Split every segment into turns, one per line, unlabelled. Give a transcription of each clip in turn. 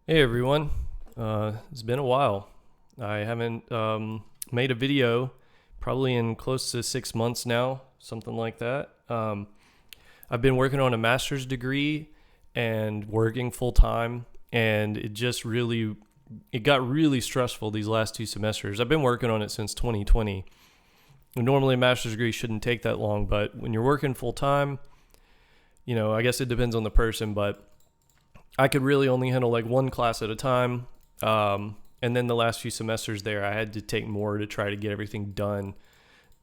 Hey everyone, it's been a while. I haven't made a video probably in close to 6 months now, something like that. I've been working on a master's degree and working full time, and it got really stressful these last 2 semesters. I've been working on it since 2020. Normally, a master's degree shouldn't take that long, but when you're working full time, I guess it depends on the person, but I could really only handle like one class at a time. And then the last few semesters there, I had to take more to try to get everything done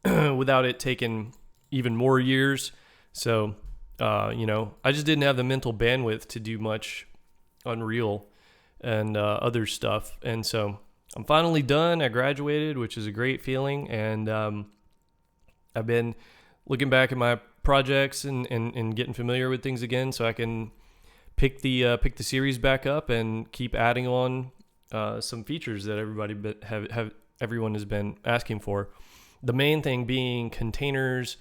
without it taking even more years. So, I just didn't have the mental bandwidth to do much Unreal and other stuff. And so I'm finally done. I graduated, which is a great feeling. And I've been looking back at my projects and getting familiar with things again so I can pick the series back up and keep adding on some features that everyone has been asking for. The main thing being containers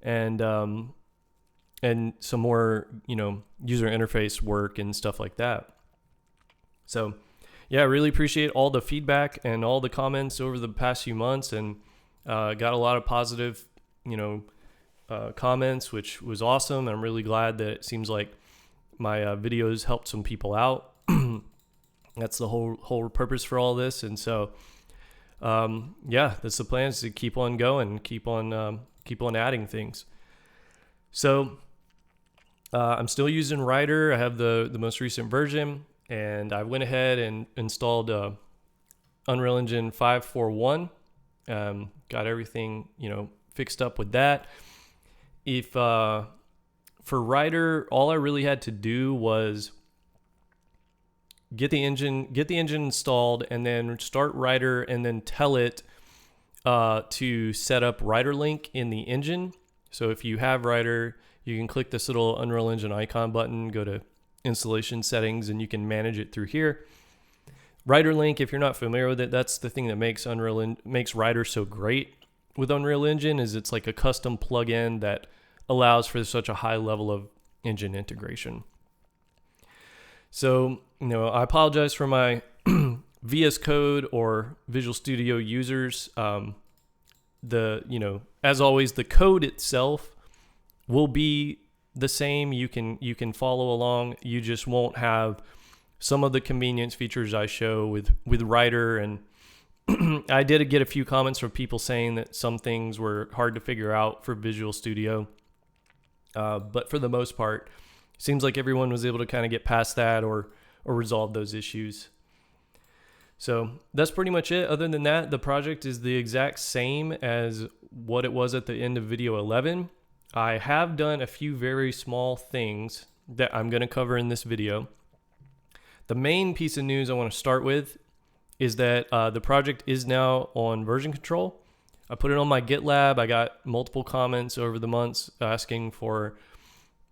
and some more user interface work and stuff like that. So yeah, I really appreciate all the feedback and all the comments over the past few months, and got a lot of positive comments, which was awesome. I'm really glad that it seems like my videos helped some people out. That's the whole purpose for all this. And so yeah, that's the plan, is to keep on going, keep on adding things. So I'm still using Rider. I have the most recent version, and I went ahead and installed Unreal Engine 5.4.1. Got everything fixed up with that. If for Rider, all I really had to do was get the engine installed, and then start Rider, and then tell it to set up Rider Link in the engine. So if you have Rider, you can click this little Unreal Engine icon button, go to installation settings, and you can manage it through here. Rider Link, if you're not familiar with it, that's the thing that makes Rider so great with Unreal Engine, is it's like a custom plugin that allows for such a high level of engine integration. So, I apologize for my VS Code or Visual Studio users. As always, the code itself will be the same. You can follow along. You just won't have some of the convenience features I show with Rider. And I did get a few comments from people saying that some things were hard to figure out for Visual Studio. But for the most part, it seems like everyone was able to kind of get past that or resolve those issues. So that's pretty much it. Other than that, the project is the exact same as what it was at the end of video 11. I have done a few very small things that I'm going to cover in this video. The main piece of news I want to start with is that the project is now on version control. I put it on my GitLab. I got multiple comments over the months asking for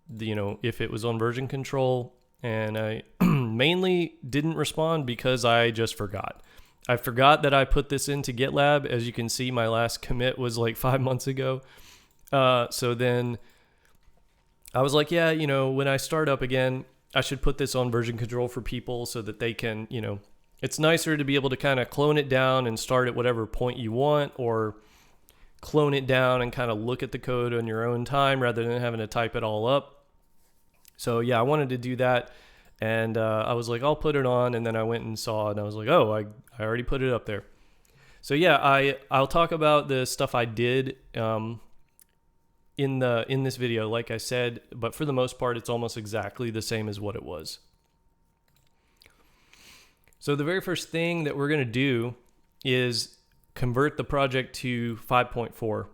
if it was on version control, and I mainly didn't respond because I just forgot. I forgot that I put this into GitLab. As you can see, my last commit was like 5 months ago. So then I was like, yeah, when I start up again, I should put this on version control for people so that they can, it's nicer to be able to kind of clone it down and start at whatever point you want, or clone it down and kind of look at the code on your own time rather than having to type it all up. So yeah, I wanted to do that. And I was like, I'll put it on. And then I went and saw it, and I was like, oh, I already put it up there. So yeah, I'll talk about the stuff I did in this video, like I said, but for the most part, it's almost exactly the same as what it was. So the very first thing that we're going to do is convert the project to 5.4.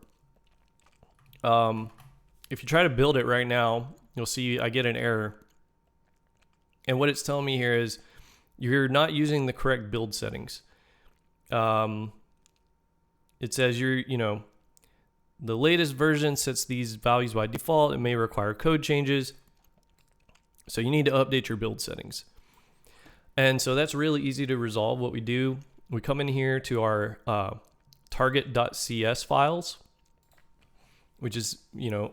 If you try to build it right now, you'll see I get an error. And what it's telling me here is you're not using the correct build settings. It says the latest version sets these values by default. It may require code changes. So you need to update your build settings. And so that's really easy to resolve. What we do, we come in here to our target.cs files, which is,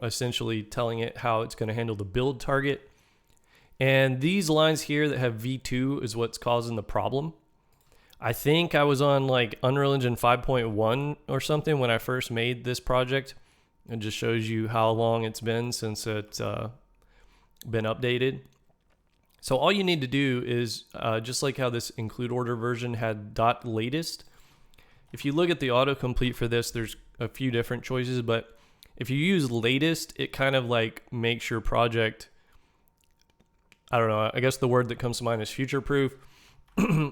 essentially telling it how it's going to handle the build target. And these lines here that have V2 is what's causing the problem. I think I was on like Unreal Engine 5.1 or something when I first made this project. It just shows you how long it's been since it's been updated. So all you need to do is, just like how this include order version had .latest, if you look at the autocomplete for this, there's a few different choices, but if you use latest, it kind of like makes your project, I don't know, I guess the word that comes to mind is future-proof.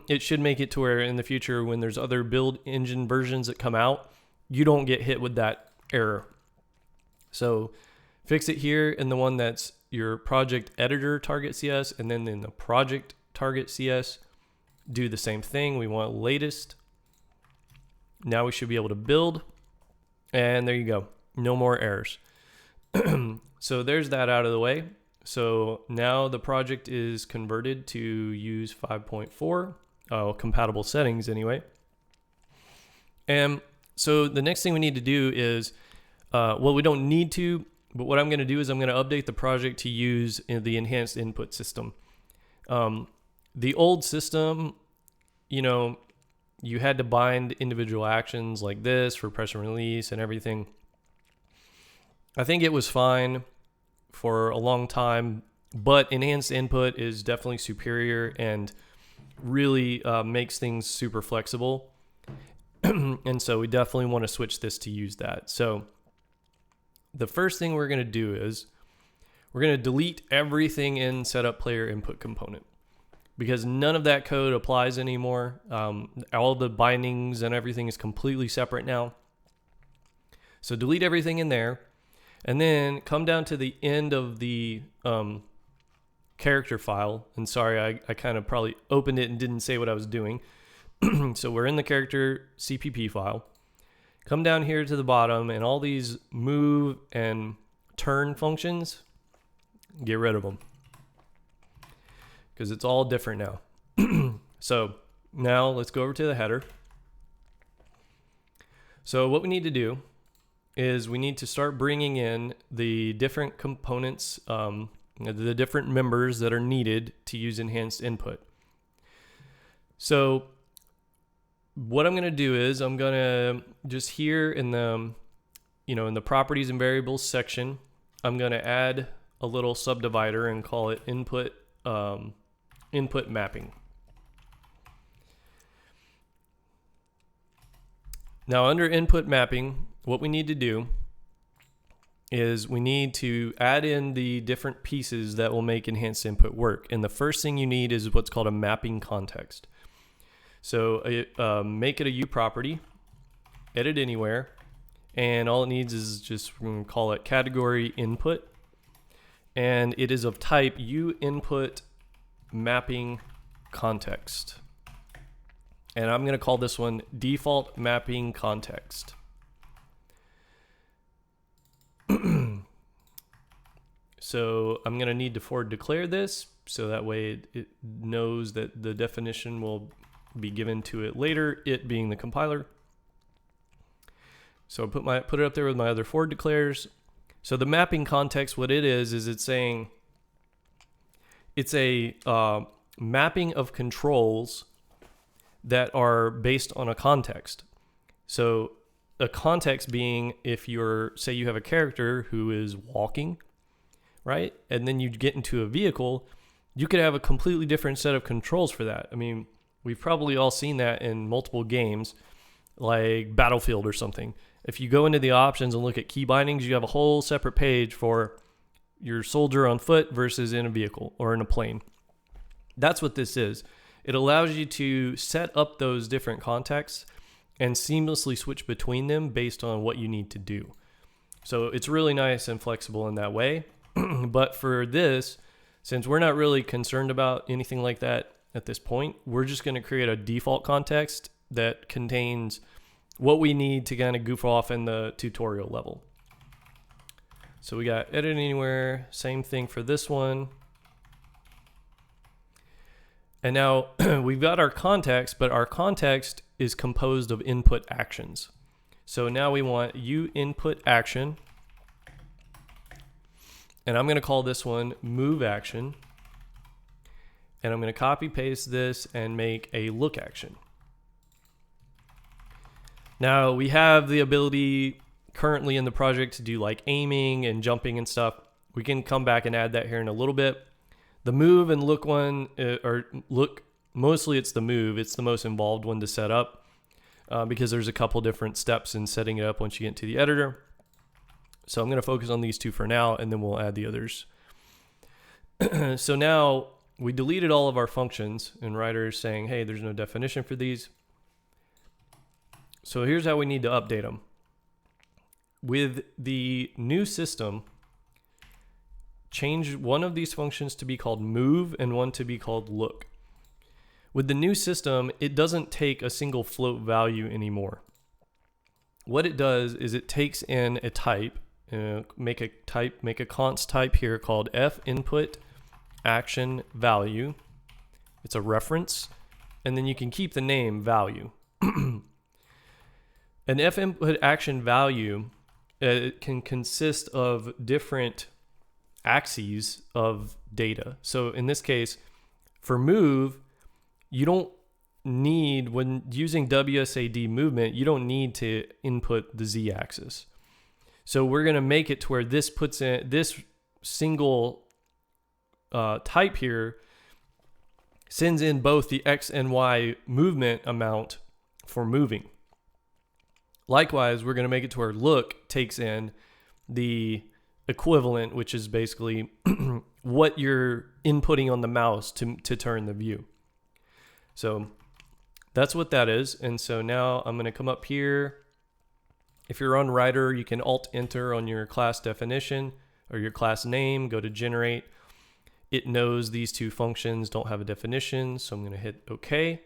It should make it to where in the future, when there's other build engine versions that come out, you don't get hit with that error. So fix it here in the one that's your project editor target CS, and then in the project target CS, do the same thing. We want latest. Now we should be able to build, and there you go. No more errors. So there's that out of the way. So now the project is converted to use 5.4, compatible settings anyway. And so the next thing we need to do is, well, we don't need to, but what I'm going to do is I'm going to update the project to use the enhanced input system. The old system, you know, you had to bind individual actions like this for press and release and everything. I think it was fine for a long time, but enhanced input is definitely superior and really makes things super flexible. And so we definitely want to switch this to use that. So the first thing we're going to do is we're going to delete everything in setup player input component, because none of that code applies anymore. All the bindings and everything is completely separate now. So delete everything in there, and then come down to the end of the character file. And sorry, I kind of probably opened it and didn't say what I was doing. So we're in the character CPP file. Come down here to the bottom, and all these move and turn functions, get rid of them, because it's all different now. So now let's go over to the header. So what we need to do is we need to start bringing in the different components, the different members that are needed to use enhanced input. So what I'm going to do is I'm going to just here in the, in the properties and variables section, I'm going to add a little subdivider and call it input mapping. Now under input mapping, what we need to do is we need to add in the different pieces that will make enhanced input work. And the first thing you need is what's called a mapping context. So make it a U property, edit anywhere, and all it needs is just, we're going to call it category input, and it is of type U input mapping context. And I'm going to call this one default mapping context. So I'm going to need to forward declare this, so that way it knows that the definition will be given to it later, it being the compiler. So I put it up there with my other forward declares. So the mapping context, what it is it's saying it's a mapping of controls that are based on a context. So a context being, if say you have a character who is walking, right? And then you get into a vehicle, you could have a completely different set of controls for that. I mean, we've probably all seen that in multiple games, like Battlefield or something. If you go into the options and look at key bindings, you have a whole separate page for your soldier on foot versus in a vehicle or in a plane. That's what this is. It allows you to set up those different contexts and seamlessly switch between them based on what you need to do. So it's really nice and flexible in that way. But for this, since we're not really concerned about anything like that at this point, we're just going to create a default context that contains what we need to kind of goof off in the tutorial level. So we got edit anywhere, same thing for this one. And now we've got our context, but our context is composed of input actions. So now we want U input action, and I'm going to call this one move action. and I'm going to copy paste this and make a look action. Now we have the ability currently in the project to do like aiming and jumping and stuff. We can come back and add that here in a little bit. The move and look one, mostly it's the move. It's the most involved one to set up because there's a couple different steps in setting it up once you get into the editor. So I'm going to focus on these two for now, and then we'll add the others. So now we deleted all of our functions, and Rider is saying, hey, there's no definition for these. So here's how we need to update them. With the new system, change one of these functions to be called move and one to be called look. With the new system, it doesn't take a single float value anymore. What it does is it takes in a type, make a const type here called f input action value. It's a reference, and then you can keep the name value. An f input action value can consist of different axes of data. So in this case, for move, you don't need, when using WSAD movement, you don't need to input the Z axis. So we're going to make it to where this puts in this single type here sends in both the X and Y movement amount for moving. Likewise, we're going to make it to where look takes in the equivalent, which is basically what you're inputting on the mouse to turn the view. So that's what that is. And so now I'm going to come up here. If you're on Rider, you can Alt Enter on your class definition or your class name, go to generate. It knows these two functions don't have a definition, so I'm going to hit OK.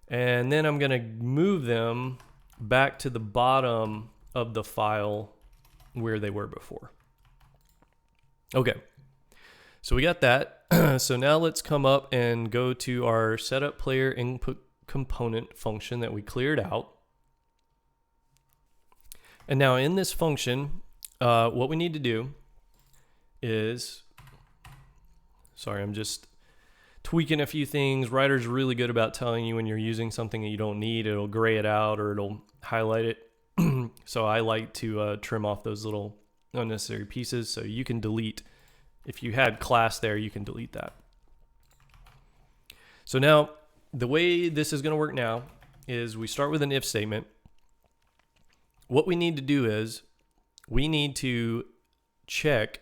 And then I'm going to move them back to the bottom of the file where they were before. Okay, so we got that. So now let's come up and go to our setup player input component function that we cleared out. And now in this function, what we need to do is, sorry, I'm just tweaking a few things. Rider's really good about telling you when you're using something that you don't need. It'll gray it out or it'll highlight it. So I like to trim off those little unnecessary pieces. So you can delete, if you had class there, you can delete that. So now the way this is going to work now is we start with an if statement. What we need to do is we need to check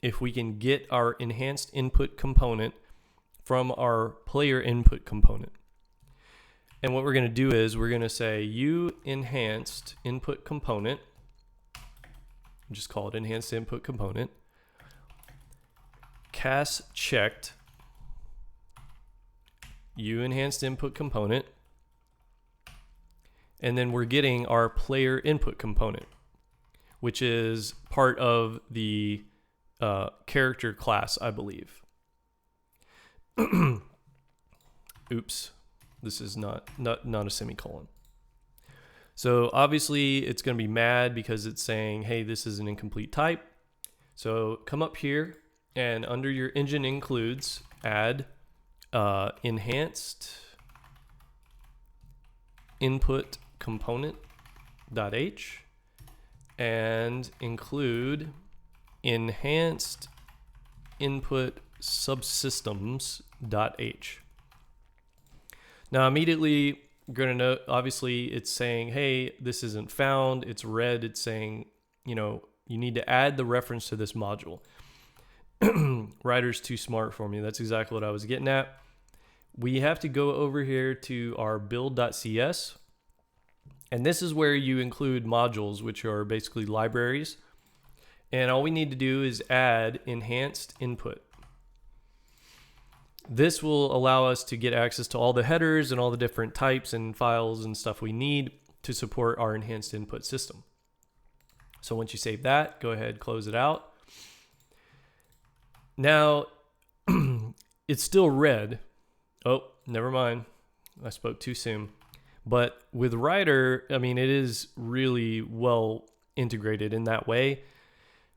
if we can get our enhanced input component from our player input component. And what we're going to do is we're going to say you enhanced input component, just call it enhanced input component, CAS checked you enhanced input component, and then we're getting our player input component, which is part of the character class, I believe. Oops, this is not a semicolon. So obviously it's going to be mad because it's saying, hey, this is an incomplete type. So come up here and under your engine includes, add enhanced input component.h and include enhanced input subsystems.h. Now immediately you're going to know, obviously it's saying, hey, this isn't found. It's red. It's saying, you know, you need to add the reference to this module. Rider's too smart for me. That's exactly what I was getting at. We have to go over here to our build.cs. And this is where you include modules, which are basically libraries. And all we need to do is add enhanced input. This will allow us to get access to all the headers and all the different types and files and stuff we need to support our enhanced input system. So once you save that, go ahead, close it out. Now, it's still red. Oh, never mind. I spoke too soon. But with Rider, I mean, it is really well integrated in that way.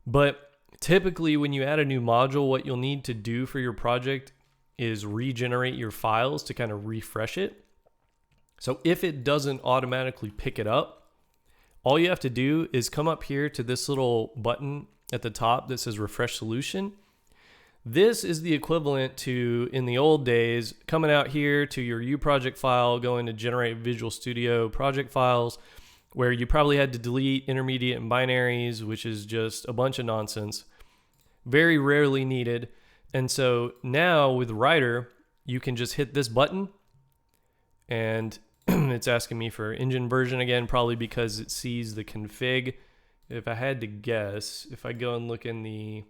But typically when you add a new module, what you'll need to do for your project is regenerate your files to kind of refresh it. So if it doesn't automatically pick it up, all you have to do is come up here to this little button at the top that says refresh solution. This is the equivalent to, in the old days, coming out here to your uProject file, going to generate Visual Studio project files, where you probably had to delete intermediate and binaries, which is just a bunch of nonsense. Very rarely needed. And so now with Writer, you can just hit this button, and it's asking me for engine version again, probably because it sees the config. If I had to guess, if I go and look in the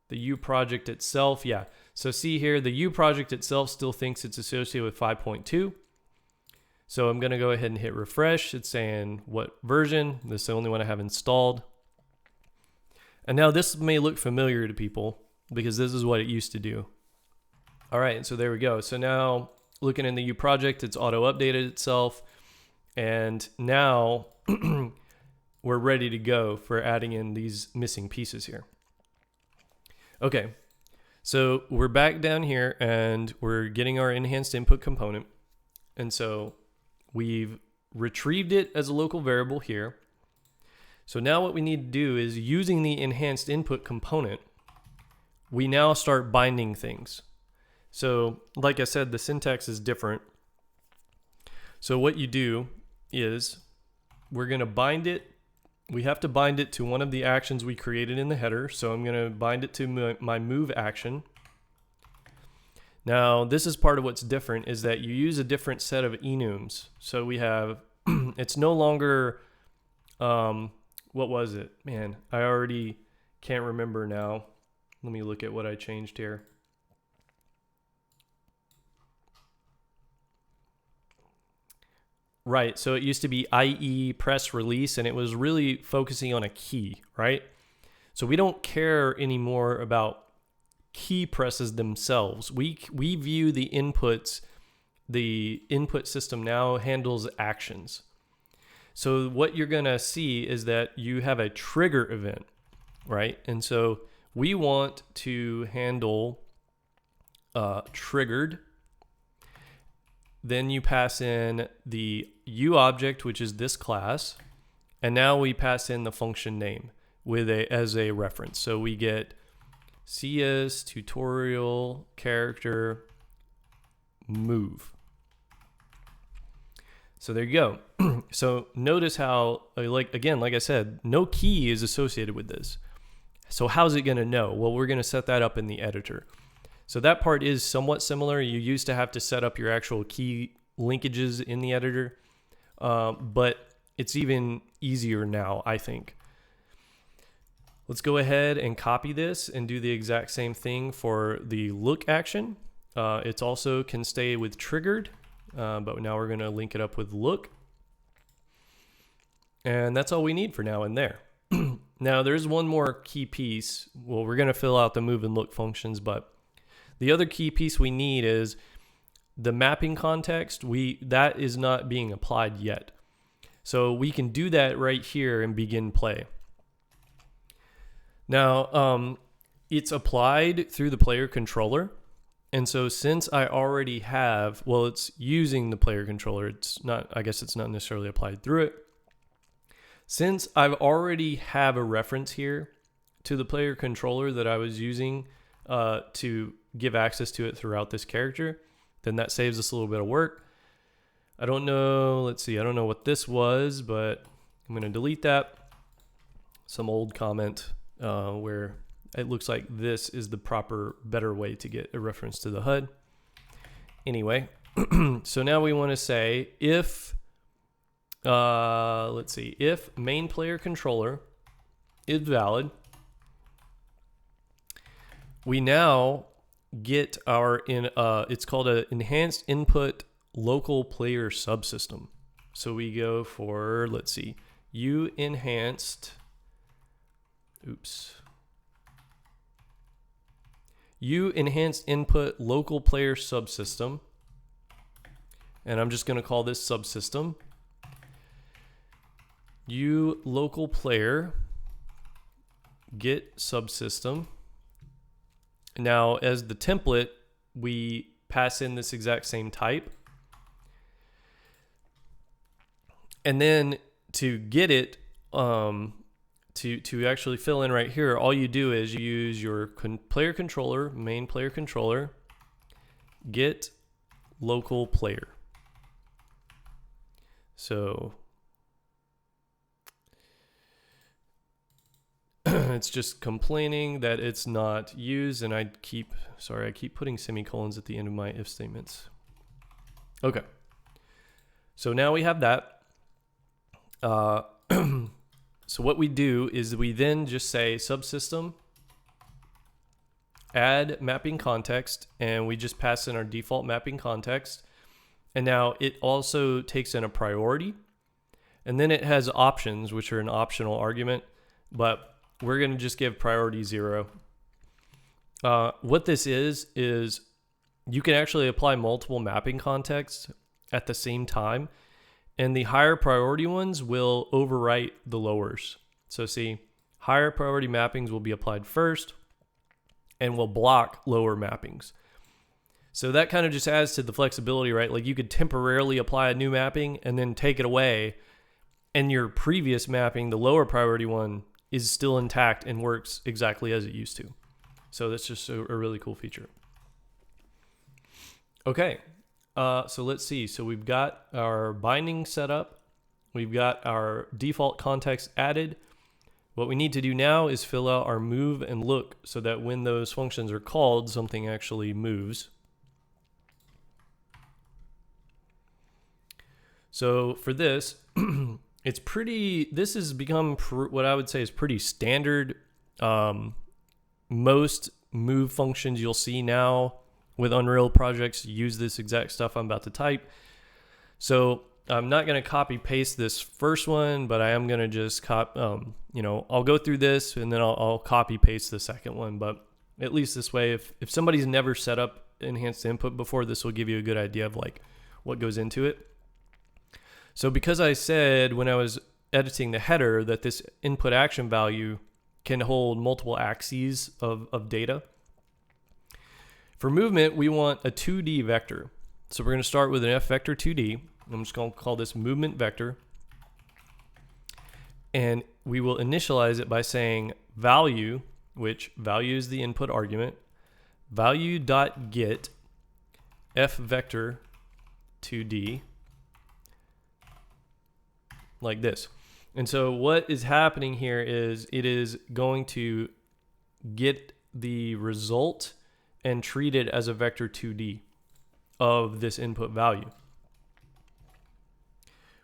uProject itself, yeah. So see here, the uProject itself still thinks it's associated with 5.2. So I'm going to go ahead and hit refresh. It's saying what version. This is the only one I have installed. And now this may look familiar to people because this is what it used to do. All right, so there we go. So now looking in the uProject, it's auto-updated itself. And now we're ready to go for adding in these missing pieces here. Okay, so we're back down here and we're getting our enhanced input component. And so we've retrieved it as a local variable here. So now what we need to do is, using the enhanced input component, we now start binding things. So like I said, the syntax is different. So what you do is we're going to bind it. We have to bind it to one of the actions we created in the header. So I'm going to bind it to my move action. Now, this is part of what's different, is that you use a different set of enums. So we have, it's no longer, what was it? Man, I already can't remember now. Let me look at what I changed here. Right, so it used to be IE press release, and it was really focusing on a key, right? So we don't care anymore about key presses themselves. We view the inputs, the input system now handles actions. So what you're gonna see is that you have a trigger event, right? And so we want to handle triggered. Then you pass in the uObject, which is this class, and now we pass in the function name with as a reference. So we get CS tutorial character move. So there you go. So notice how, like I said, no key is associated with this. So how's it going to know? Well, we're going to set that up in the editor. So that part is somewhat similar. You used to have to set up your actual key linkages in the editor, but it's even easier now, I think. Let's go ahead and copy this and do the exact same thing for the look action. It's also can stay with triggered, but now we're going to link it up with look. And that's all we need for now and there. Now there's one more key piece. Well, we're going to fill out the move and look functions, but the other key piece we need is the mapping context. That is not being applied yet. So we can do that right here and begin play. Now, it's applied through the player controller. And so since I already have, well, it's using the player controller. It's not, I guess it's not necessarily applied through it. Since I've already have a reference here to the player controller that I was using to give access to it throughout this character, then that saves us a little bit of work. I don't know, let's see, I don't know what this was, but I'm going to delete that. Some old comment where it looks like this is the proper, better way to get a reference to the HUD. Anyway, so now we want to say if, let's see, if main player controller is valid, we now get our it's called an enhanced input local player subsystem. So we go for, let's see, uenhanced input local player subsystem, and I'm just going to call this subsystem local player get subsystem. Now, as the template, we pass in this exact same type. And then to get it, to actually fill in right here, all you do is you use your player controller, main player controller, get local player. So it's just complaining that it's not used, and I keep putting semicolons at the end of my if statements. Okay. So now we have that. So what we do is we then just say subsystem add mapping context, and we just pass in our default mapping context. And now it also takes in a priority, and then it has options, which are an optional argument, but we're going to just give priority 0. What this is you can actually apply multiple mapping contexts at the same time, and the higher priority ones will overwrite the lowers. So see, higher priority mappings will be applied first and will block lower mappings. So that kind of just adds to the flexibility, right? Like you could temporarily apply a new mapping and then take it away, and your previous mapping, the lower priority one, is still intact and works exactly as it used to. So that's just a really cool feature. Okay, so let's see. So we've got our binding set up. We've got our default context added. What we need to do now is fill out our move and look so that when those functions are called, something actually moves. So for this, this has become what I would say is pretty standard. Most move functions you'll see now with Unreal projects use this exact stuff I'm about to type. So I'm not going to copy paste this first one, but I am going to just I'll go through this and then I'll copy paste the second one. But at least this way, if somebody's never set up enhanced input before, this will give you a good idea of like what goes into it. So because I said when I was editing the header that this input action value can hold multiple axes of data, for movement, we want a 2D vector. So we're going to start with an f vector 2D. I'm just going to call this movement vector. And we will initialize it by saying value, which value is the input argument, value.get f vector 2D, like this. And so what is happening here is it is going to get the result and treat it as a vector 2D of this input value.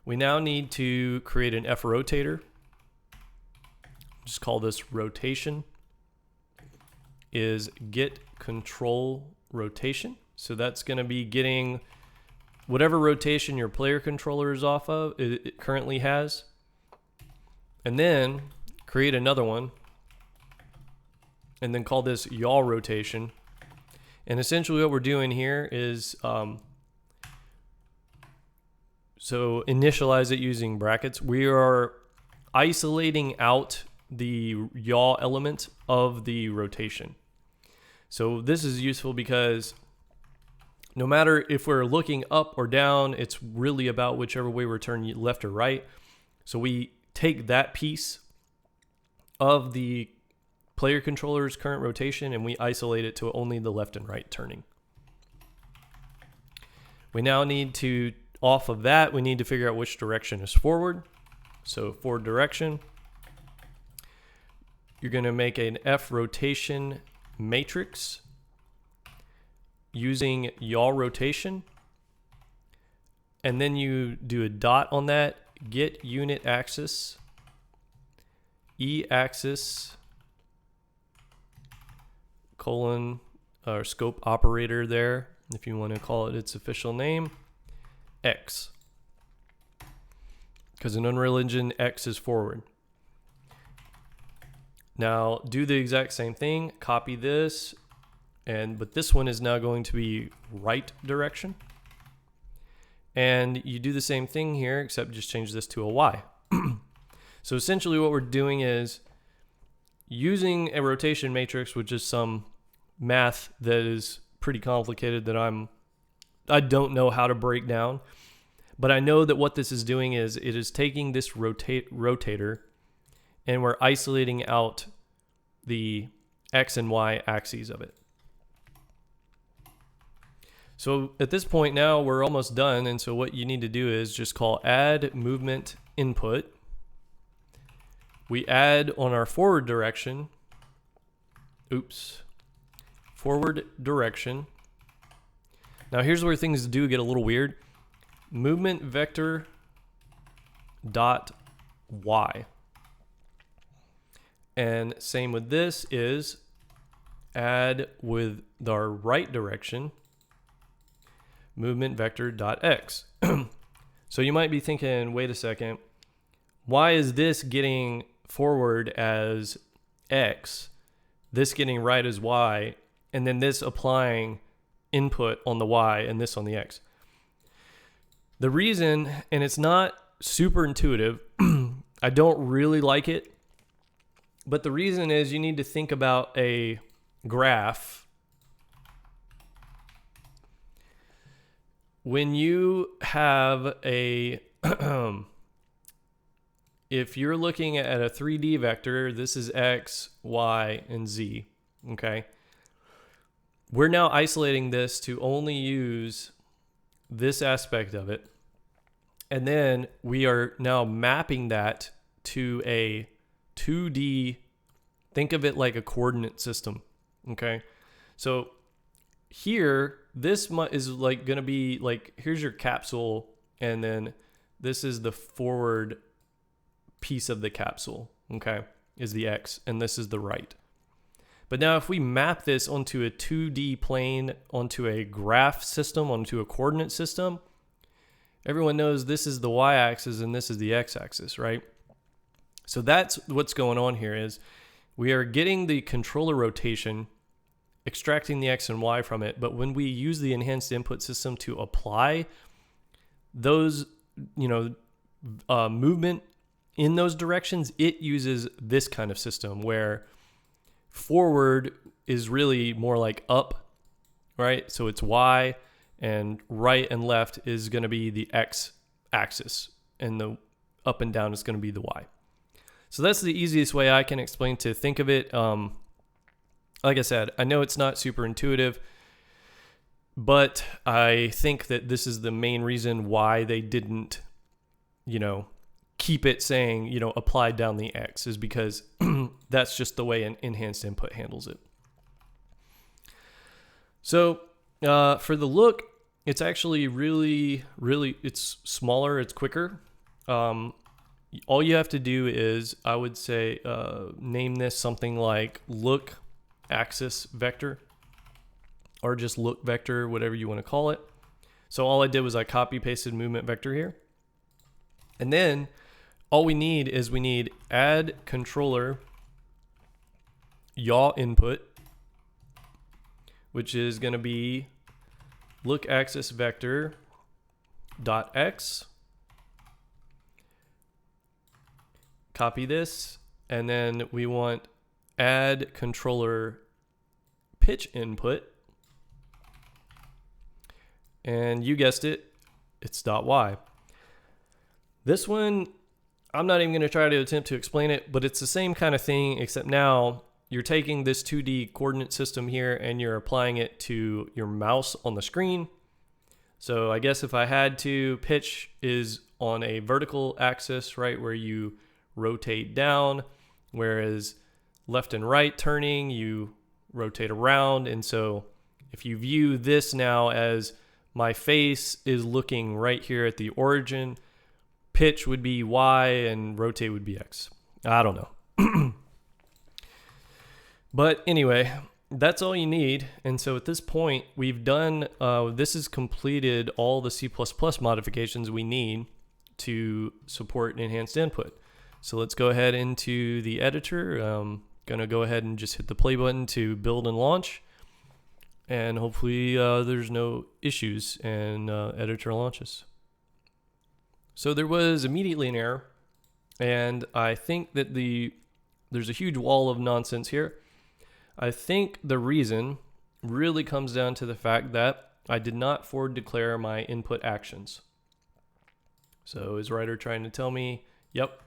We now need to create an F rotator. Just call this rotation. Is get control rotation. So that's going to be getting whatever rotation your player controller is off of, it currently has. And then create another one. And then call this yaw rotation. And essentially what we're doing here is, so initialize it using brackets. We are isolating out the yaw element of the rotation. So this is useful because no matter if we're looking up or down, it's really about whichever way we're turning left or right. So we take that piece of the player controller's current rotation and we isolate it to only the left and right turning. We now need to, off of that, we need to figure out which direction is forward. So forward direction, you're going to make an F rotation matrix using yaw rotation. And then you do a dot on that, get unit axis, E axis, colon, or scope operator there, if you want to call it its official name, X. Because in Unreal Engine, X is forward. Now do the exact same thing, copy this, but this one is now going to be right direction. And you do the same thing here, except just change this to a Y. So essentially what we're doing is using a rotation matrix, which is some math that is pretty complicated that I don't know how to break down. But I know that what this is doing is it is taking this rotator and we're isolating out the X and Y axes of it. So at this point now we're almost done. And so what you need to do is just call add movement input. We add on our forward direction. Forward direction. Now here's where things do get a little weird. Movement vector dot Y. And same with this is add with our right direction. Movement vector dot X. So you might be thinking, wait a second, why is this getting forward as X, this getting right as Y, and then this applying input on the Y and this on the X? The reason, and it's not super intuitive, I don't really like it, but the reason is you need to think about a graph. When you have a, if you're looking at a 3D vector, this is X, Y, and Z, okay? We're now isolating this to only use this aspect of it. And then we are now mapping that to a 2D, think of it like a coordinate system, okay? So here, this is like going to be like, here's your capsule, and then this is the forward piece of the capsule, okay, is the X, and this is the right. But now if we map this onto a 2D plane, onto a graph system, onto a coordinate system, everyone knows this is the Y-axis and this is the X-axis, right? So that's what's going on here is we are getting the controller rotation, extracting the X and Y from it, but when we use the enhanced input system to apply those, movement in those directions, it uses this kind of system where forward is really more like up, right? So it's Y, and right and left is going to be the X axis, and the up and down is going to be the Y. So that's the easiest way I can explain to think of it. Like I said, I know it's not super intuitive, but I think that this is the main reason why they didn't, keep it saying, apply down the X, is because that's just the way an enhanced input handles it. So for the look, it's actually really, it's smaller, it's quicker. All you have to do is, I would say, name this something like look axis vector, or just look vector, whatever you want to call it. So all I did was I copy pasted movement vector here. And then all we need is add controller yaw input, which is going to be look axis vector dot X. Copy this, and then we want add controller pitch input, and you guessed it, it's .y. This one, I'm not even going to try to attempt to explain it, but it's the same kind of thing, except now you're taking this 2D coordinate system here and you're applying it to your mouse on the screen. So I guess if I had to, pitch is on a vertical axis, right, where you rotate down, whereas left and right turning, you rotate around. And so if you view this now as my face is looking right here at the origin, pitch would be Y and rotate would be X. I don't know. But anyway, that's all you need. And so at this point, we've done, this has completed all the C++ modifications we need to support enhanced input. So let's go ahead into the editor. Gonna go ahead and just hit the play button to build and launch. And hopefully there's no issues and editor launches. So there was immediately an error. And I think that there's a huge wall of nonsense here. I think the reason really comes down to the fact that I did not forward declare my input actions. So is writer trying to tell me? Yep.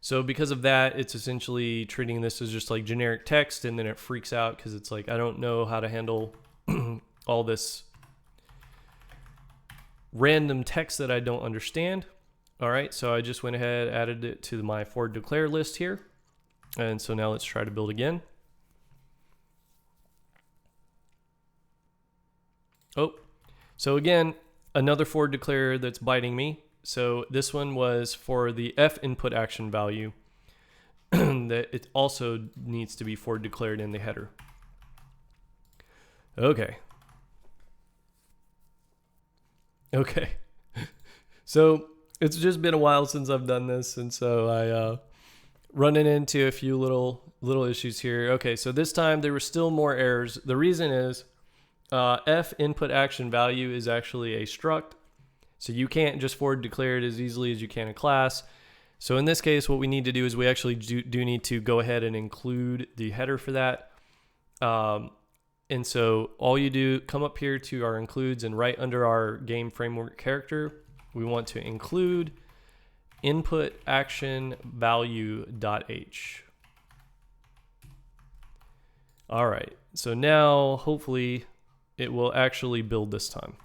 So because of that, it's essentially treating this as just like generic text, and then it freaks out because it's like, I don't know how to handle all this random text that I don't understand. All right, so I just went ahead, added it to my forward declare list here. And so now let's try to build again. Oh, so again, another forward declare that's biting me. So this one was for the F input action value that it also needs to be forward declared in the header. Okay. So it's just been a while since I've done this, and so I running into a few little issues here. Okay, so this time there were still more errors. The reason is F input action value is actually a struct, so you can't just forward declare it as easily as you can a class. So in this case, what we need to do is we actually do need to go ahead and include the header for that. And so all you do, come up here to our includes, and right under our game framework character, we want to include input action value.h. All right, so now hopefully it will actually build this time.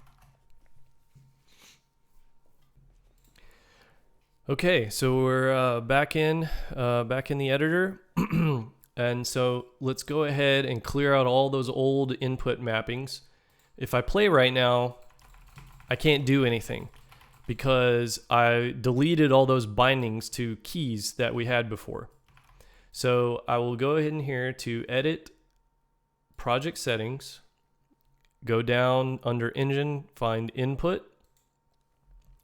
Okay, so we're back in the editor. And so let's go ahead and clear out all those old input mappings. If I play right now, I can't do anything because I deleted all those bindings to keys that we had before. So I will go ahead in here to edit project settings, go down under engine, find input,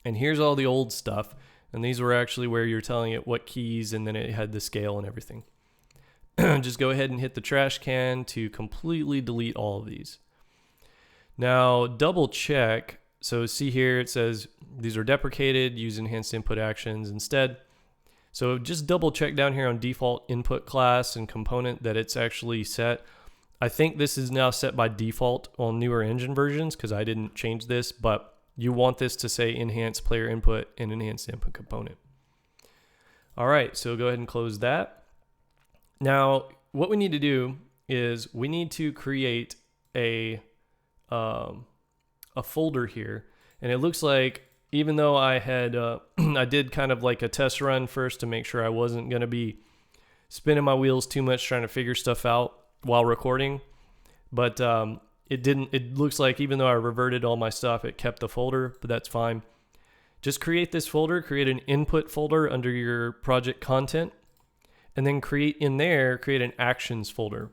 and here's all the old stuff. And these were actually where you're telling it what keys, and then it had the scale and everything. Just go ahead and hit the trash can to completely delete all of these. Now double check. So see here, it says these are deprecated, use enhanced input actions instead. So just double check down here on default input class and component that it's actually set. I think this is now set by default on newer engine versions because I didn't change this, but you want this to say enhanced player input and enhanced input component. All right, so go ahead and close that. Now, what we need to do is we need to create a folder here. And it looks like even though I had, I did kind of like a test run first to make sure I wasn't going to be spinning my wheels too much trying to figure stuff out while recording. But it looks like even though I reverted all my stuff, it kept the folder, but that's fine. Just create this folder, create an input folder under your project content, and then create an actions folder.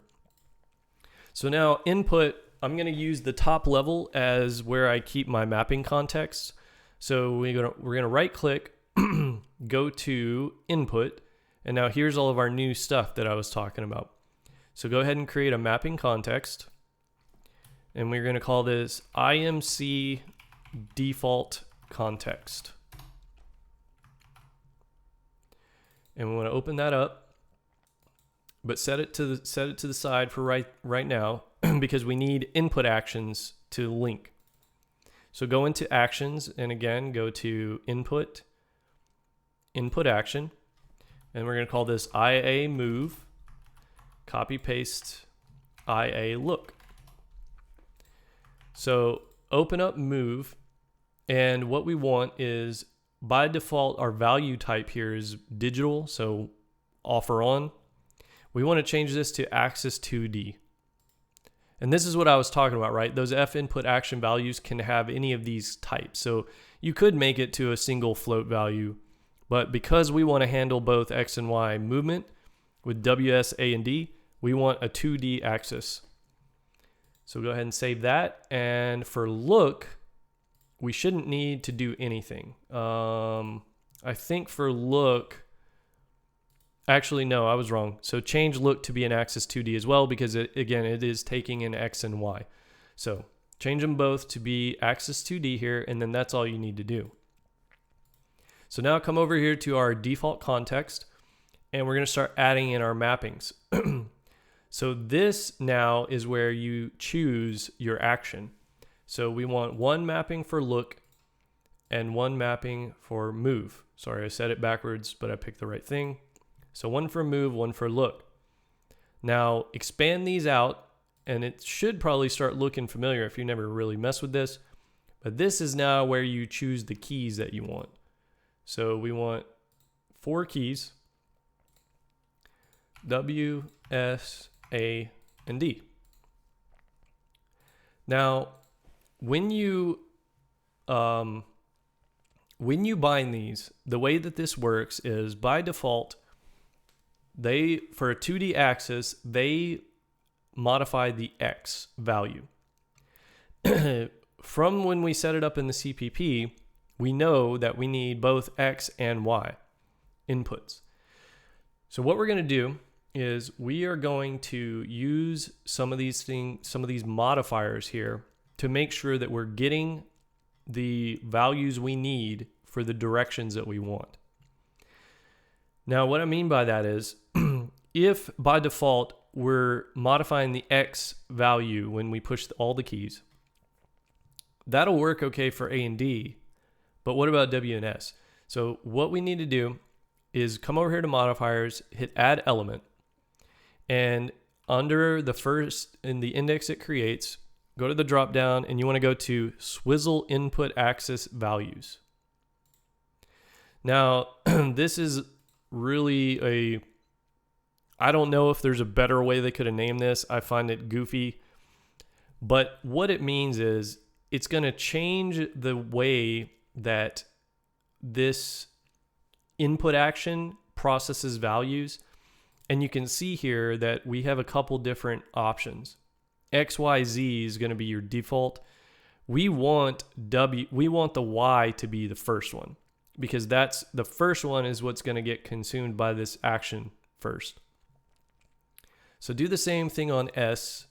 So now input, I'm going to use the top level as where I keep my mapping context. So we're going to right click, go to input, and now here's all of our new stuff that I was talking about. So go ahead and create a mapping context, and we're going to call this IMC default context. And we want to open that up, but set it to the side for right now because we need input actions to link. So go into actions, and again go to input action, and we're going to call this IA move, copy paste IA look. So open up move, and what we want is, by default our value type here is digital, so off or on. We want to change this to axis 2D. And this is what I was talking about, right? Those F input action values can have any of these types. So you could make it to a single float value, but because we want to handle both X and Y movement with WS, A, and D, we want a 2D axis. So go ahead and save that. And for look, we shouldn't need to do anything. I think for look, actually, no, I was wrong. So change look to be an axis 2D as well, because it is taking in X and Y. So change them both to be axis 2D here, and then that's all you need to do. So now come over here to our default context, and we're going to start adding in our mappings. So this now is where you choose your action. So we want one mapping for look and one mapping for move. Sorry, I said it backwards, but I picked the right thing. So one for move, one for look. Now expand these out, and it should probably start looking familiar if you never really mess with this. But this is now where you choose the keys that you want. So we want 4 keys: W, S, A, and D. Now, when you bind these, the way that this works is by default, for a 2D axis, they modify the X value. From when we set it up in the CPP, we know that we need both X and Y inputs. So what we're going to do is we are going to use some of these modifiers here to make sure that we're getting the values we need for the directions that we want. Now, what I mean by that is if by default we're modifying the X value when we push all the keys, that'll work okay for A and D, but what about W and S? So what we need to do is come over here to modifiers, hit add element, and under the first, in the index it creates, go to the drop down and you want to go to swizzle input axis values. Now, this is really I don't know if there's a better way they could have named this. I find it goofy. But what it means is it's going to change the way that this input action processes values. And you can see here that we have a couple different options. X, Y, Z is going to be your default. We want the Y to be the first one, because that's the first one is what's going to get consumed by this action first. So do the same thing on S,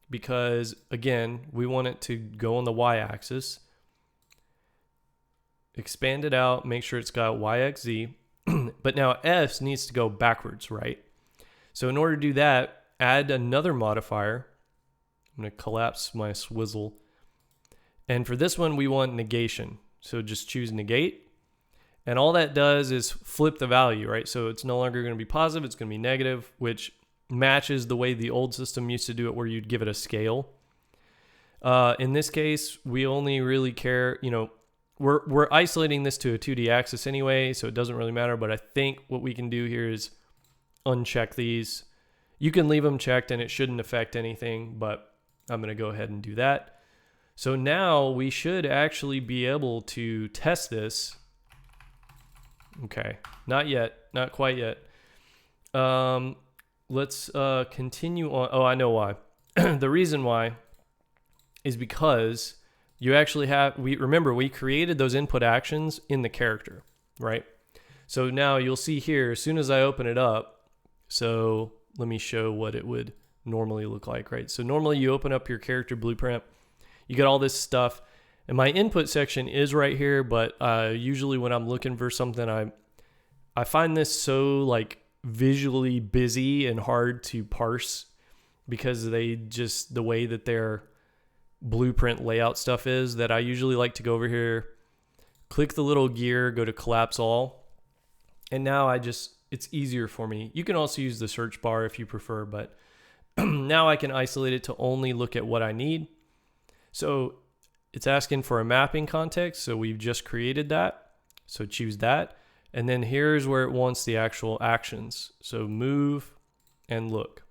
because again, we want it to go on the Y axis. Expand it out, make sure it's got Y, X, Z. But now S needs to go backwards, right? So in order to do that, add another modifier. I'm going to collapse my swizzle. And for this one, we want negation. So just choose negate. And all that does is flip the value, right? So it's no longer going to be positive, it's going to be negative, which matches the way the old system used to do it, where you'd give it a scale. In this case, we only really care, we're isolating this to a 2D axis anyway, so it doesn't really matter. But I think what we can do here is uncheck these. You can leave them checked and it shouldn't affect anything, but I'm going to go ahead and do that. So now we should actually be able to test this. Okay, not yet, not quite yet. Let's continue on. Oh, I know why. The reason why is because you actually remember we created those input actions in the character, right? So now you'll see here, as soon as I open it up, so let me show what it would normally look like, right? So normally you open up your character blueprint, you get all this stuff, and my input section is right here, but usually when I'm looking for something, I find this so like visually busy and hard to parse, because the way that their blueprint layout stuff is, that I usually like to go over here, click the little gear, go to collapse all, and now it's easier for me. You can also use the search bar if you prefer, but now I can isolate it to only look at what I need. So it's asking for a mapping context, so we've just created that. So choose that. And then here's where it wants the actual actions. So move and look.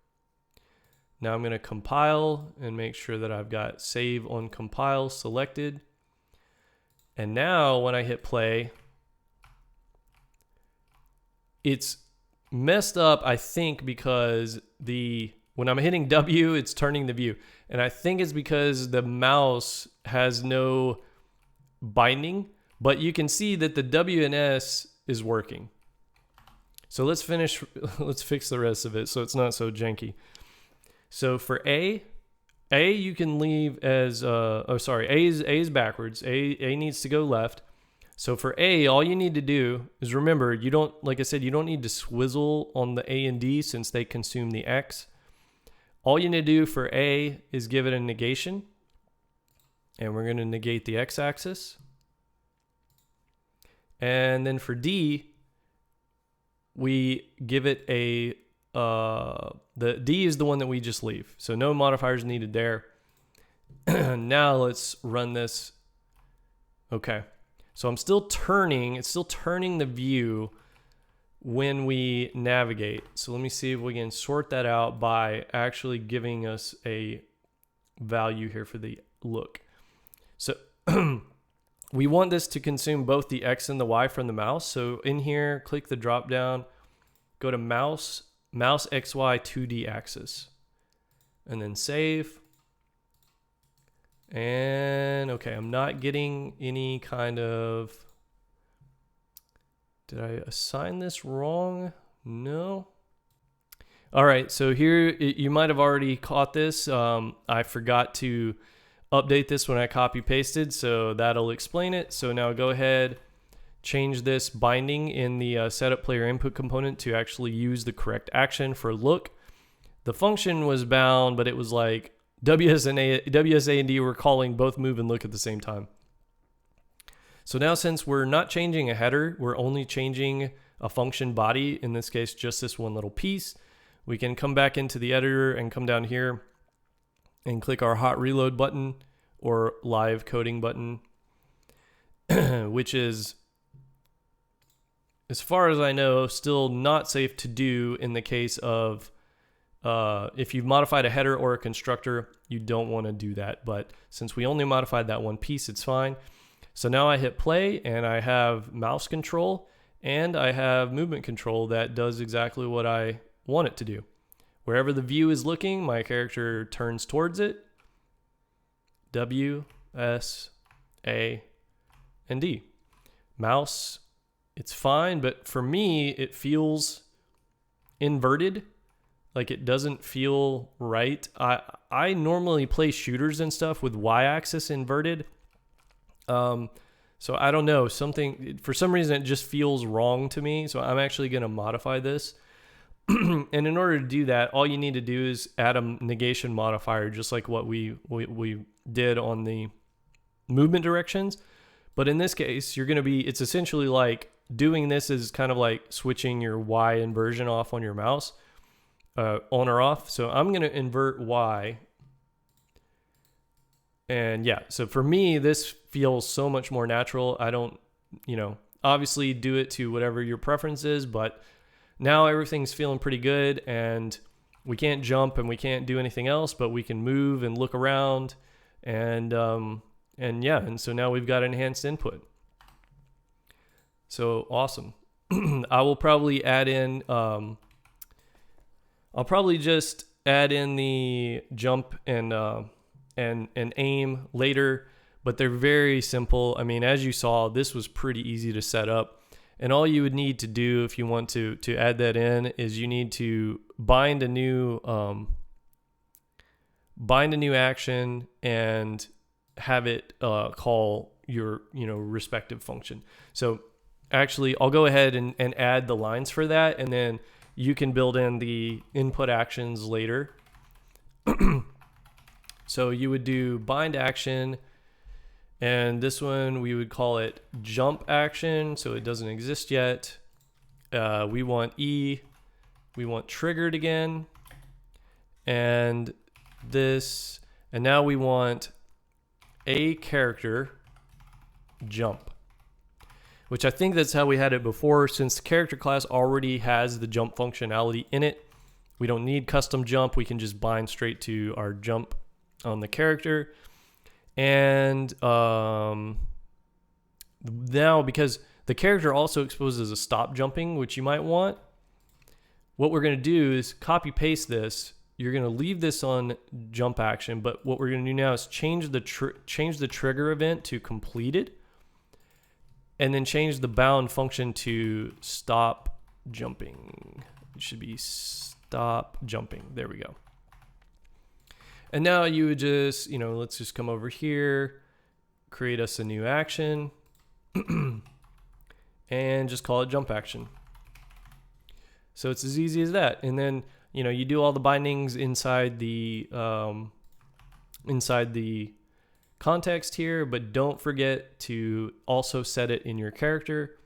Now I'm going to compile and make sure that I've got save on compile selected. And now when I hit play, it's messed up, I think, because when I'm hitting W, it's turning the view. And I think it's because the mouse has no binding, but you can see that the W and S is working. So let's fix the rest of it so it's not so janky. So for A you can leave as, A is backwards. A needs to go left. So for A, all you need to do is remember, like I said, you don't need to swizzle on the A and D since they consume the X. All you need to do for A is give it a negation. And we're going to negate the x-axis. And then for D, we give it a, the D is the one that we just leave. So no modifiers needed there. Now let's run this. Okay. So I'm still turning, it's still turning the view when we navigate. So let me see if we can sort that out by actually giving us a value here for the look. So we want this to consume both the X and the Y from the mouse. So in here, click the drop down, go to mouse XY 2D axis, and then save. And okay, I'm not getting any kind of, did I assign this wrong? No. All right, so here, you might have already caught this. I forgot to update this when I copy pasted, so that'll explain it. So now go ahead, change this binding in the setup player input component to actually use the correct action for look. The function was bound, but it was like WSA and D were calling both move and look at the same time. So now since we're not changing a header, we're only changing a function body, in this case just this one little piece, we can come back into the editor and come down here and click our hot reload button or live coding button, which is, as far as I know, still not safe to do in the case of if you've modified a header or a constructor, you don't want to do that. But since we only modified that one piece, it's fine. So now I hit play and I have mouse control and I have movement control that does exactly what I want it to do. Wherever the view is looking, my character turns towards it. W, S, A, and D. Mouse, it's fine, but for me, it feels inverted. Like it doesn't feel right. I normally play shooters and stuff with y-axis inverted. So I don't know, for some reason it just feels wrong to me. So I'm actually going to modify this. And in order to do that, all you need to do is add a negation modifier, just like what we did on the movement directions. But in this case, it's essentially like doing this is kind of like switching your Y inversion off on your mouse, on or off. So I'm going to invert Y. And yeah, so for me, this feels so much more natural. I don't, obviously do it to whatever your preference is, but now everything's feeling pretty good and we can't jump and we can't do anything else, but we can move and look around and yeah, and so now we've got enhanced input. So awesome. I will probably add in, I'll probably just add in the jump and aim later, but they're very simple. I mean, as you saw, this was pretty easy to set up. And all you would need to do if you want to add that in is you need to bind a new action and have it call your respective function. So actually, I'll go ahead and add the lines for that, and then you can build in the input actions later. So you would do bind action. And this one, we would call it jump action, so it doesn't exist yet. We want E, we want triggered again, and this, and now we want a character jump, which I think that's how we had it before. Since the character class already has the jump functionality in it, we don't need custom jump. We can just bind straight to our jump on the character. And now, because the character also exposes a stop jumping, which you might want, what we're going to do is copy paste this. You're going to leave this on jump action, but what we're going to do now is change the trigger event to completed, and then change the bound function to stop jumping. It should be stop jumping. There we go. And now you would just, let's just come over here, create us a new action, and just call it jump action. So it's as easy as that. And then, you do all the bindings inside the context here, but don't forget to also set it in your character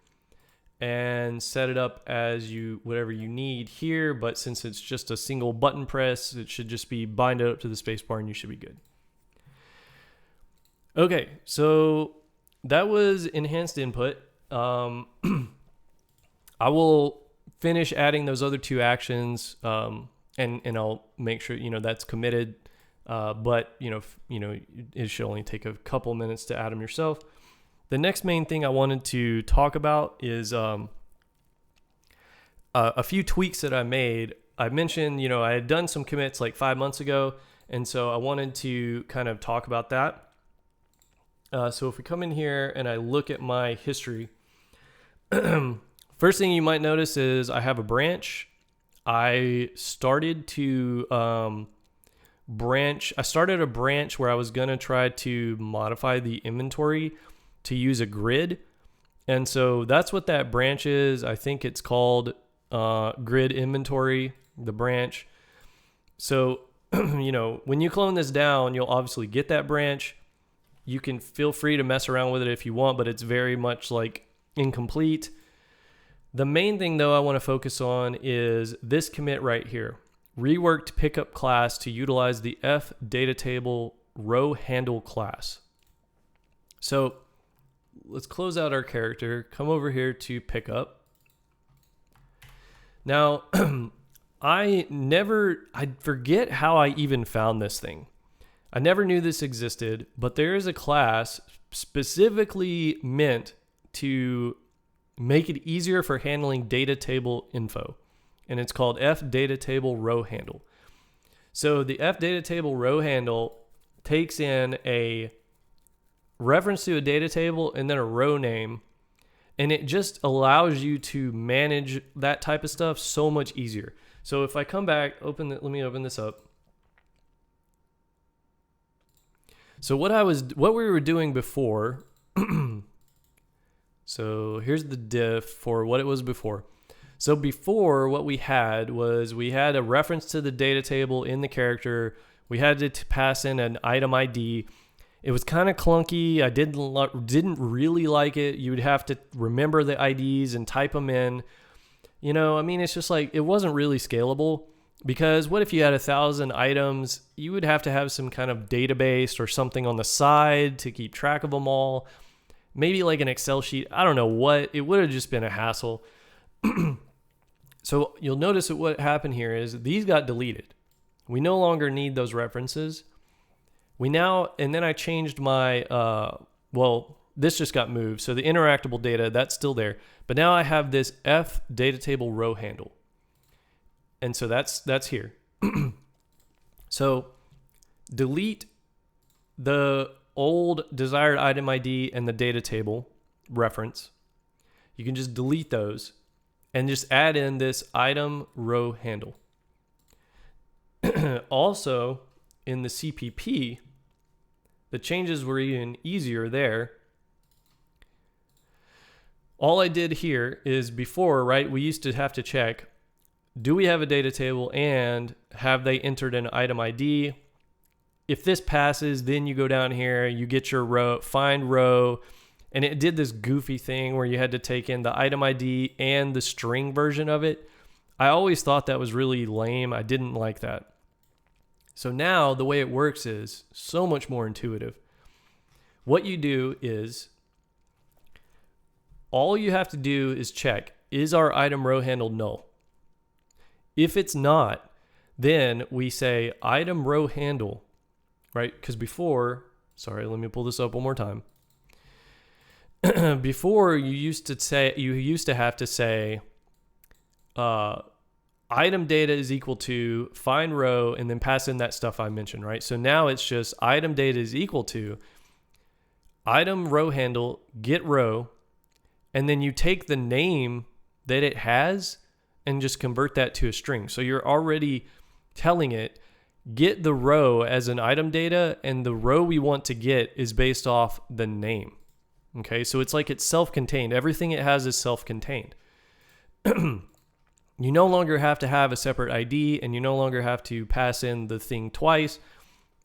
and set it up as whatever you need here. But since it's just a single button press, it should just be bind it up to the spacebar and you should be good. Okay, so that was enhanced input. I will finish adding those other two actions, and I'll make sure that's committed. But it should only take a couple minutes to add them yourself. The next main thing I wanted to talk about is a few tweaks that I made. I mentioned, I had done some commits like 5 months ago, and so I wanted to kind of talk about that. So if we come in here and I look at my history, first thing you might notice is I have a branch. I started to branch. I started a branch where I was going to try to modify the inventory to use a grid. And so that's what that branch is. I think it's called grid inventory, the branch. So, when you clone this down, you'll obviously get that branch. You can feel free to mess around with it if you want, but it's very much like incomplete. The main thing though I want to focus on is this commit right here. Reworked pickup class to utilize the F data table row handle class. So let's close out our character, come over here to pickup. Now, I forget how I even found this thing. I never knew this existed, but there is a class specifically meant to make it easier for handling data table info. And it's called F data table row handle. So the F data table row handle takes in a reference to a data table and then a row name. And it just allows you to manage that type of stuff so much easier. So if I come back, let me open this up. So what we were doing before, so here's the diff for what it was before. So before, what we had a reference to the data table in the character. We had to pass in an item ID. It was kind of clunky. I didn't really like it. You would have to remember the IDs and type them in. It's just like, it wasn't really scalable. Because what if you had 1,000 items? You would have to have some kind of database or something on the side to keep track of them all. Maybe like an Excel sheet. I don't know what. It would have just been a hassle. So you'll notice that what happened here is these got deleted. We no longer need those references. And then I changed my, this just got moved. So the interactable data, that's still there. But now I have this F data table row handle. And so that's here. So delete the old desired item ID and the data table reference. You can just delete those and just add in this item row handle. Also, in the CPP, the changes were even easier there. All I did here is before, right, we used to have to check, do we have a data table and have they entered an item ID? If this passes, then you go down here, you get your row, find row, and it did this goofy thing where you had to take in the item ID and the string version of it. I always thought that was really lame. I didn't like that. So now the way it works is so much more intuitive. What you do is, all you have to do is check, is our item row handle null? If it's not, then we say item row handle, right? Because before, let me pull this up one more time. Before you used to have to say item data is equal to find row and then pass in that stuff I mentioned, right? So now it's just item data is equal to item row handle get row, and then you take the name that it has and just convert that to a string. So you're already telling it, get the row as an item data, and the row we want to get is based off the name. Okay, so it's like it's self-contained. Everything it has is self-contained. You no longer have to have a separate ID, and you no longer have to pass in the thing twice,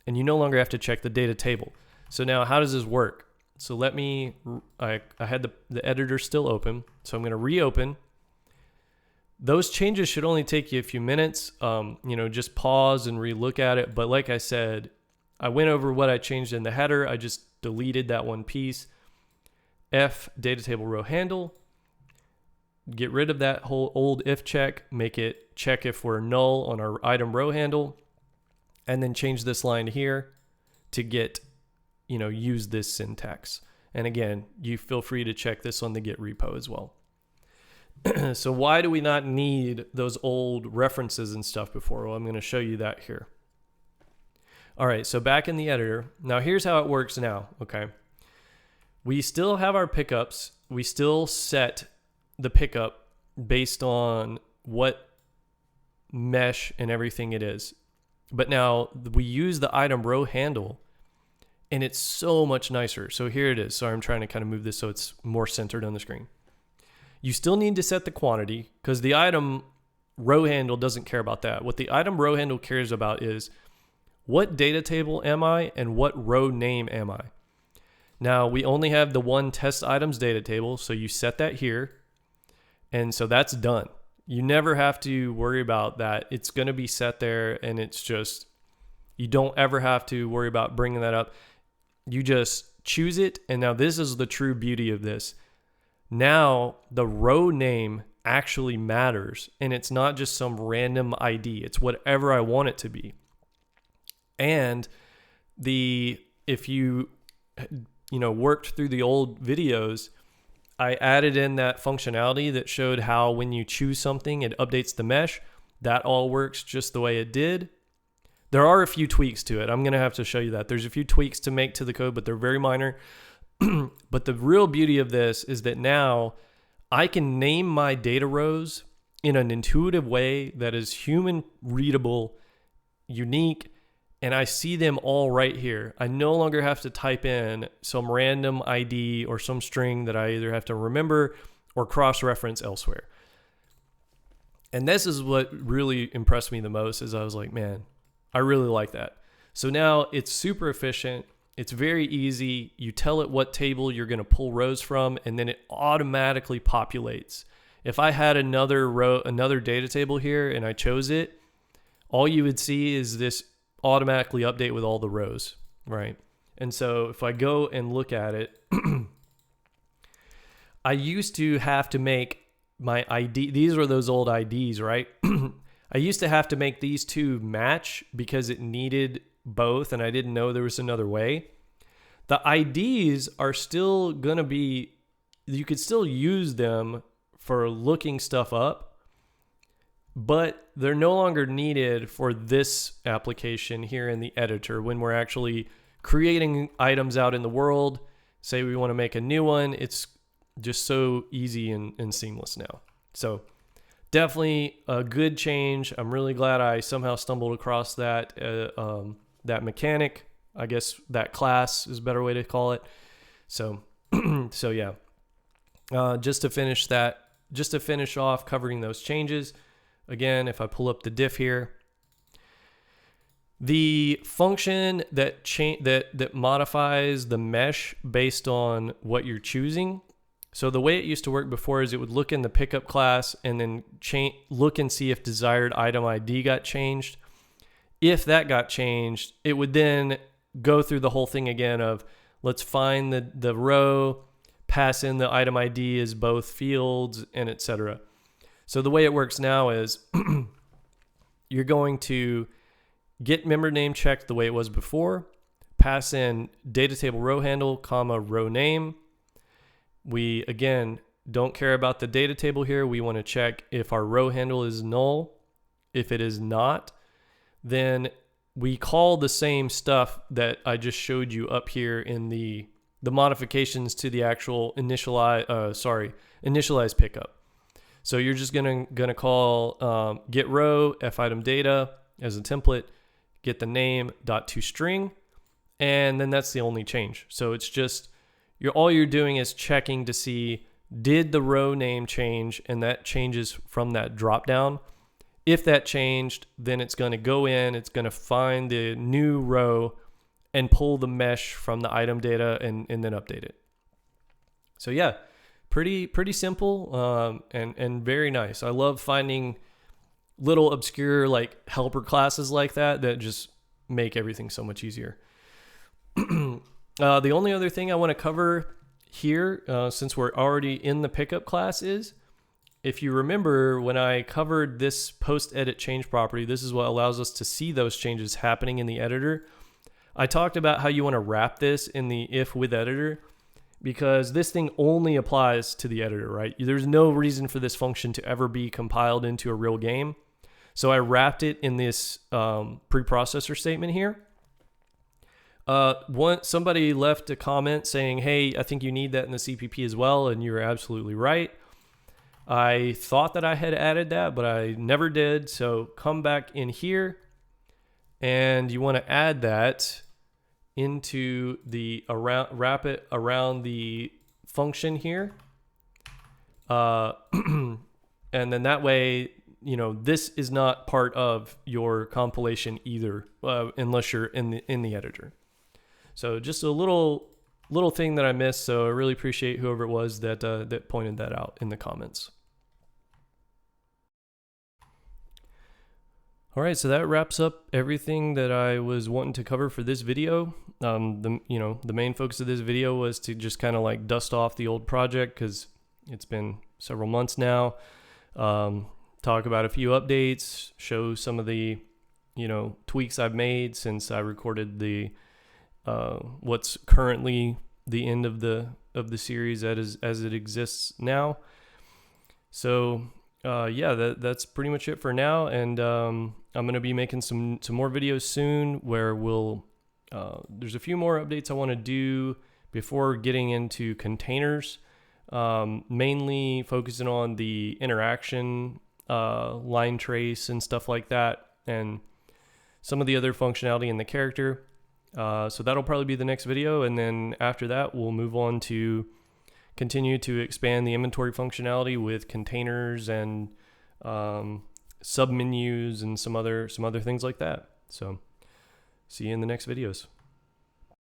and you no longer have to check the data table. So now how does this work? So let me, I had the editor still open, so I'm going to reopen. Those changes should only take you a few minutes. Just pause and relook at it. But like I said, I went over what I changed in the header. I just deleted that one piece. F data table row handle. Get rid of that whole old if check, make it check if we're null on our item row handle, and then change this line here to get, use this syntax. And again, you feel free to check this on the Git repo as well. So why do we not need those old references and stuff before? Well, I'm going to show you that here. All right, so back in the editor. Now here's how it works now, okay? We still have our pickups. We still set the pickup based on what mesh and everything it is. But now we use the item row handle, and it's so much nicer. So here it is. Sorry, I'm trying to kind of move this so it's more centered on the screen. You still need to set the quantity because the item row handle doesn't care about that. What the item row handle cares about is what data table am I and what row name am I. Now we only have the one test items data table, so you set that here. And so that's done. You never have to worry about that. It's going to be set there, and it's just, you don't ever have to worry about bringing that up. You just choose it. And now this is the true beauty of this. Now the row name actually matters, and it's not just some random ID. It's whatever I want it to be. And if you worked through the old videos, I added in that functionality that showed how when you choose something, it updates the mesh. That all works just the way it did. There are a few tweaks to it. I'm going to have to show you that. There's a few tweaks to make to the code, but they're very minor. But the real beauty of this is that now I can name my data rows in an intuitive way that is human readable, unique, and I see them all right here. I no longer have to type in some random ID or some string that I either have to remember or cross-reference elsewhere. And this is what really impressed me the most, is I was like, man, I really like that. So now it's super efficient. It's very easy. You tell it what table you're going to pull rows from, and then it automatically populates. If I had another data table here and I chose it, all you would see is this automatically update with all the rows, right? And so if I go and look at it, I used to have to make my ID, these were those old IDs, right? I used to have to make these two match because it needed both, and I didn't know there was another way. The IDs are still going to be, you could still use them for looking stuff up, but they're no longer needed for this application here in the editor when we're actually creating items out in the world. Say we want to make a new one, it's just so easy and seamless now. So definitely a good change. I'm really glad I somehow stumbled across that that mechanic. I guess that class is a better way to call it. So so yeah. Just to finish off covering those changes. Again, if I pull up the diff here, the function that modifies the mesh based on what you're choosing. So the way it used to work before is it would look in the pickup class and then look and see if desired item ID got changed. If that got changed, it would then go through the whole thing again of let's find the row, pass in the item ID as both fields, and etc. So the way it works now is you're going to get member name checked the way it was before, pass in data table row handle, comma, row name. We, again, don't care about the data table here. We want to check if our row handle is null. If it is not, then we call the same stuff that I just showed you up here in the modifications to the actual initialize pickup. So you're just gonna call get row f item data as a template, get the name .toString, and then that's the only change. So it's just all you're doing is checking to see did the row name change, and that changes from that drop down. If that changed, then it's going to go in, it's going to find the new row and pull the mesh from the item data and then update it. So yeah, pretty simple, and very nice. I love finding little obscure like helper classes like that just make everything so much easier. The only other thing I want to cover here, since we're already in the pickup class, is if you remember when I covered this post edit change property, this is what allows us to see those changes happening in the editor. I talked about how you want to wrap this in the if with editor, because this thing only applies to the editor, right? There's no reason for this function to ever be compiled into a real game. So I wrapped it in this preprocessor statement here. Somebody left a comment saying, hey, I think you need that in the CPP as well, and you're absolutely right. I thought that I had added that, but I never did. So come back in here, and you want to add that into the wrap it around the function here. And then that way, this is not part of your compilation either, unless you're in the editor. So just a little thing that I missed. So I really appreciate whoever it was that pointed that out in the comments. All right, so that wraps up everything that I was wanting to cover for this video. The main focus of this video was to just kind of like dust off the old project, because it's been several months now. Talk about a few updates, show some of the tweaks I've made since I recorded the what's currently the end of the series as it exists now. So yeah, that's pretty much it for now, and I'm going to be making some more videos soon where there's a few more updates I want to do before getting into containers, mainly focusing on the interaction, line trace and stuff like that, and some of the other functionality in the character. So that'll probably be the next video, and then after that we'll move on to continue to expand the inventory functionality with containers and submenus and some other things like that. So see you in the next videos.